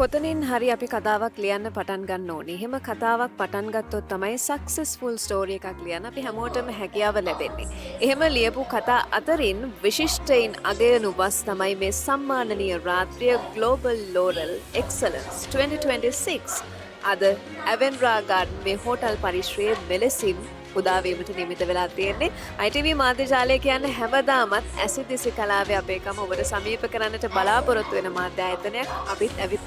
කොතනින් හරි අපි කතාවක් ලියන්න පටන් ගන්න ඕනේ. එහෙම කතාවක් පටන් ගත්තොත් තමයි සක්සස්ෆුල් ස්ටෝරි එකක් ලියන්න අපි හැමෝටම හැකියාව ලැබෙන්නේ. එහෙම ලියපු කතා අතරින් විශිෂ්ටයින් අගයනු වස් තමයි මේ සම්මානනීය රාත්‍රිය Global Laurel Excellence 2026. අද ඇවෙන්රා ගාඩන් මේ හෝටල් පරිශ්‍රයේ මෙලෙසින් උදාවීමට නිමිත වෙලා තියෙන්නේ. ITV මාධ්‍ය ජාලය කියන්නේ හැමදාමත් ඇසිදිසි කලාවේ අපේකම ඔබට සමීප කරන්නට බලාපොරොත්තු වෙන මාධ්‍ය ආයතනයක්. අපිත් ඇවිත්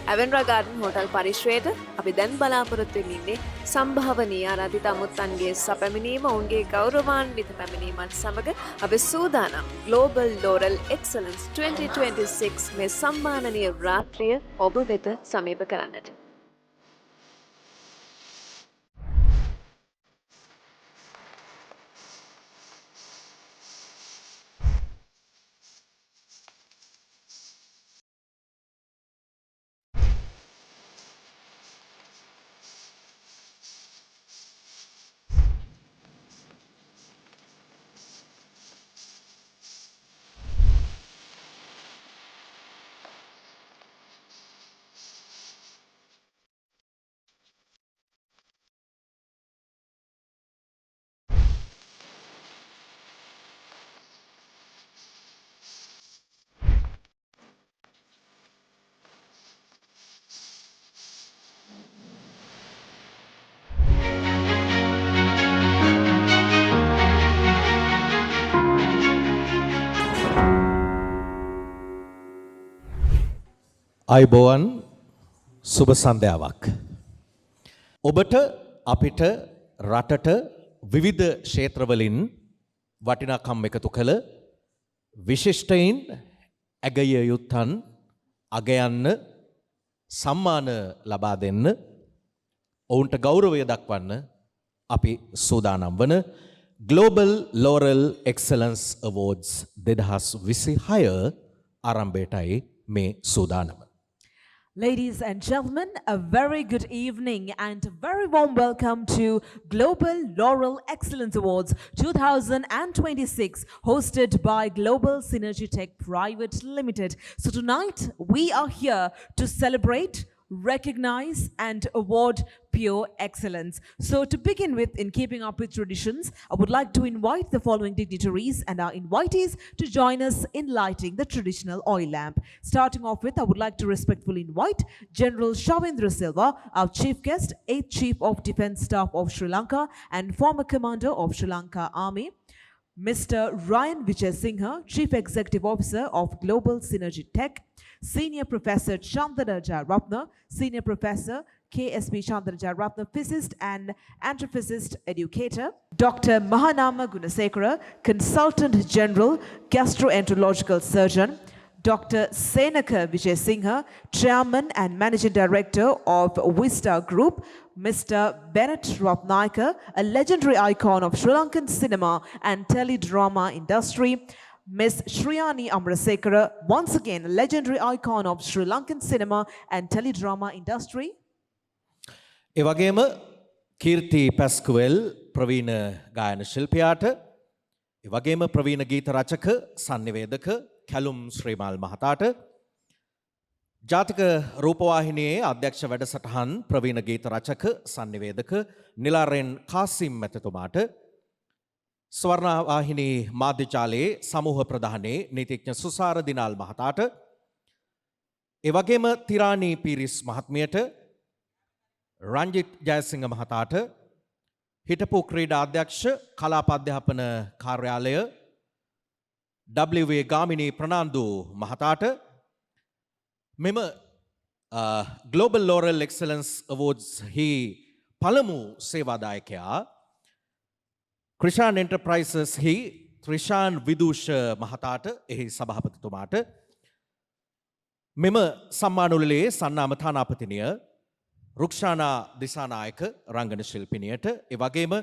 ඇවෙන්රා ගාඩන් හෝටල් පරිශ්‍රයේට. අපි දැන් බලාපොරොත්තු වෙන්නේ සම්භාවනීය ආරාධිත අමුත්තන්ගේ සැපැමිණීම, ඔවුන්ගේ ගෞරවාන්විත පැමිණීමත් සමග අපි සූදානම් Global Laurel Excellence 2026 මේ සම්මානනීය රාත්‍රිය ඔබ වෙත සමීප කරන්නට. අයිබෝවන් සුබ සන්ධ්‍යාවක්. ඔබට අපිට රටට විවිධ ක්ෂේත්‍රවලින් වටිනාකම් එකතු කළ විශිෂ්ටයින් ඇගය යුත්තන් අගයන්න සම්මාන ලබා දෙන්න ඔවුන්ට ගෞරවය දක්වන්න අපි සූදානම් වන Global Laurel Excellence Awards 2026 ආරම්භයටයි මේ සූදානම. Ladies and gentlemen, a very good evening and a very warm welcome to Global Laurel Excellence Awards 2026, hosted by Global Synergy Tech Private Limited. So tonight we are here to celebrate, recognize and award pure excellence. So to begin with, in keeping up with traditions, I would like to invite the following dignitaries and our invitees to join us in lighting the traditional oil lamp. Starting off with, I would like to respectfully invite General Shavindra Silva, our chief guest, 8th Chief of Defence Staff of Sri Lanka and former Commander of Sri Lanka Army, Mr. Ryan Vijay Singha, Chief Executive Officer of Global Synergy Tech, Senior Professor Chandra Ratna, Senior Professor KSP Chandra Ratna, physicist and astrophysicist educator, Dr. Mahanama Gunasekara, Consultant General Gastroenterological Surgeon, Dr. Senaka Vijay Singha, Chairman and Managing Director of Vista Group, Mr. Bennett Ratnayaka, a legendary icon of Sri Lankan cinema and teledrama industry, Ms. Shriyani Amrasekara, once again a legendary icon of Sri Lankan cinema and teledrama industry. ඒ වගේම කීර්ති පැස්කුවෙල් ප්‍රවීණ ගායන ශිල්පියාට, ඒ වගේම ප්‍රවීණ ගීත රචක සංනිවේදක කැලුම් ශ්‍රීමාල් මහතාට, ජාතික රූපවාහිනියේ අධ්‍යක්ෂ වැඩසටහන් ප්‍රවීණ ගීත රචක සංනිවේදක නිලාරෙන් කාසිම් මැතිතුමාට, ස්වර්ණවාහිනී මාධ්‍ය ජාලයේ සමූහ ප්‍රධානී නීතිඥ සුසාර දිනාල් මහතාට, ඒ වගේම තිරාණී පීරිස් මහත්මියට, රංජිත් ජයසිංහ මහතාට, හිටපු ක්‍රීඩා අධ්‍යක්ෂ කලාප අධ්‍යාපන කාර්යාලය W.A. ගාමිණී ප්‍රනාන්දු මහතාට, මෙම Global Laurel Excellence Awards හි පළමු සේවාදායකයා ක්‍රිෂාන් එන්ටර්ප්‍රයිසස් හි ත්‍රිෂාන් විදූෂ මහතාට, එහි සභාපතිතුමාට, මෙම සම්මාන උළෙලේ සන්නාම තානාපතිනිය රුක්ෂානා දිසානායක රංගන ශිල්පිනියට, ඒ වගේම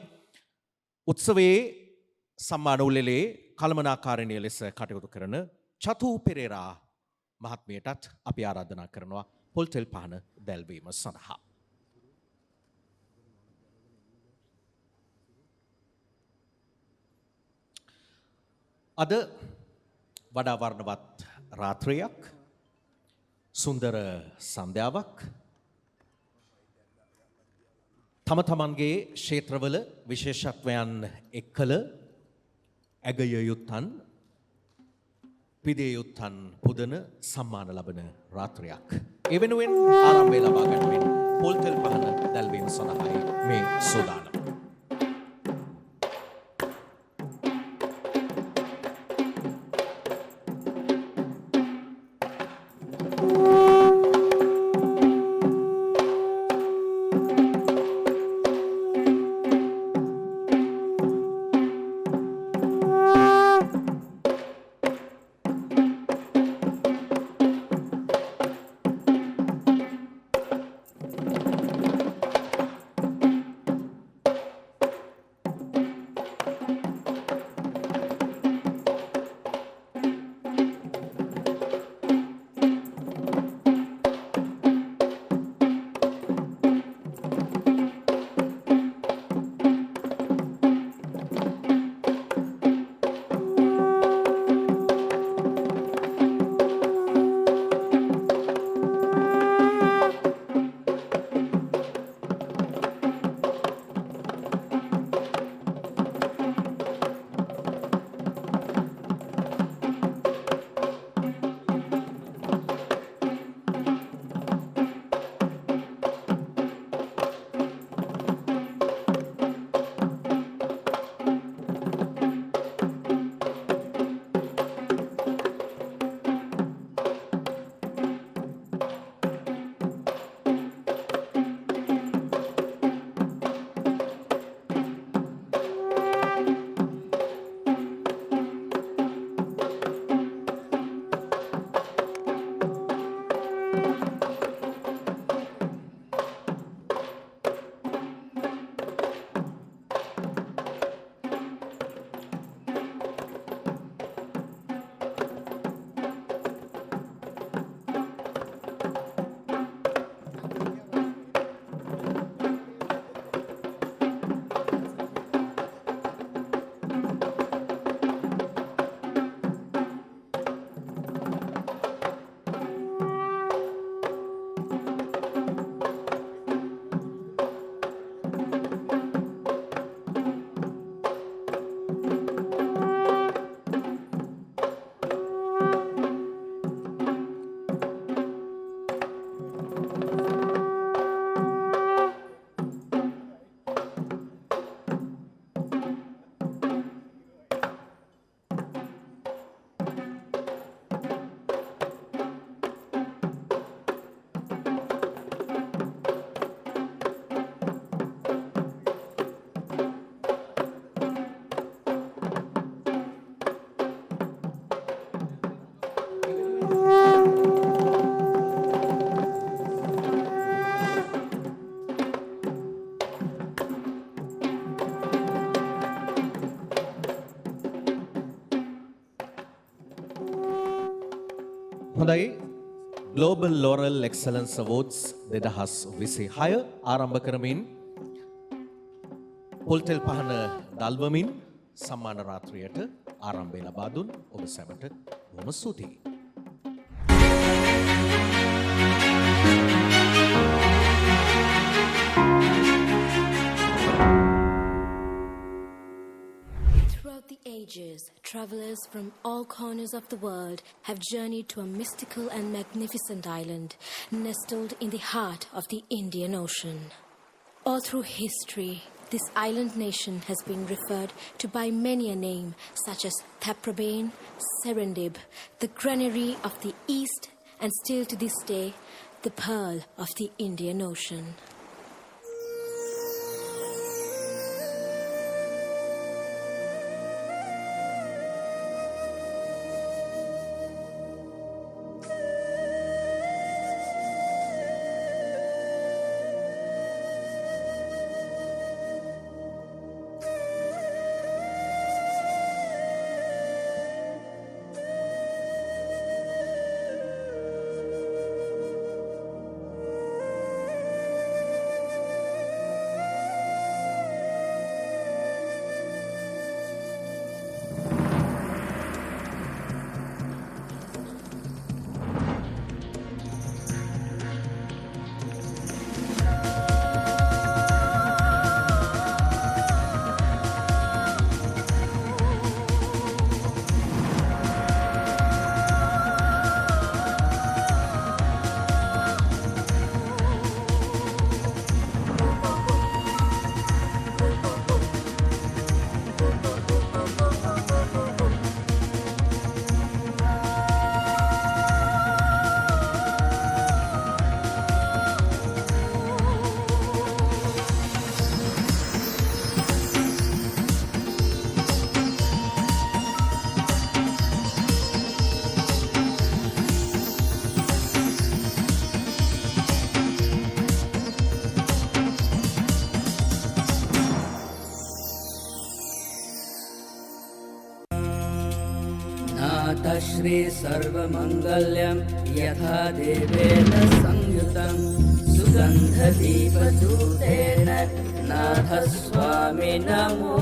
උත්සවයේ සම්මාන උළෙලේ කළමනාකාරිණිය ලෙස කටයුතු කරන චතු පෙරේරා මහත්මියටත් අපි ආරාධනා කරනවා පොල් තෙල් පහන දැල්වීම සඳහා. අද වඩා වර්ණවත් රාත්‍රියක් සුන්දර සන්ධ්‍යාවක් තම තමන්ගේ ක්ෂේත්‍රවල විශේෂත්වයන් එක්කල ඇගය යුත්තන් පිදේ යුත්තන් පුදන සම්මාන ලබන රාත්‍රයක්. ඒ වෙනුවෙන් ආරම්භය ලබා ගනිමින් පොල්තෙල් පහන දැල්වීම සඳහායි මේ සූදානම. හොඳයි Global Laurel Excellence Awards 2026 ආරම්භ කරමින් පොල්තෙල් පහන දල්වමින් සම්මාන රාත්‍රියට ආරම්භය ලබා දුන් ඔබ සැමට බොහොම ස්තුතියි. Throughout the ages, travelers from all corners of the world have journeyed to a mystical and magnificent island nestled in the heart of the Indian Ocean. All through history, this island nation has been referred to by many a name, such as Taprobane, Serendib, the granary of the East, and still to this day, the pearl of the Indian Ocean. मातश्री सर्वमङ्गल्यं यथा देवेन संयुतं सुगन्धदीपधूतेन नाथस्वामी नमो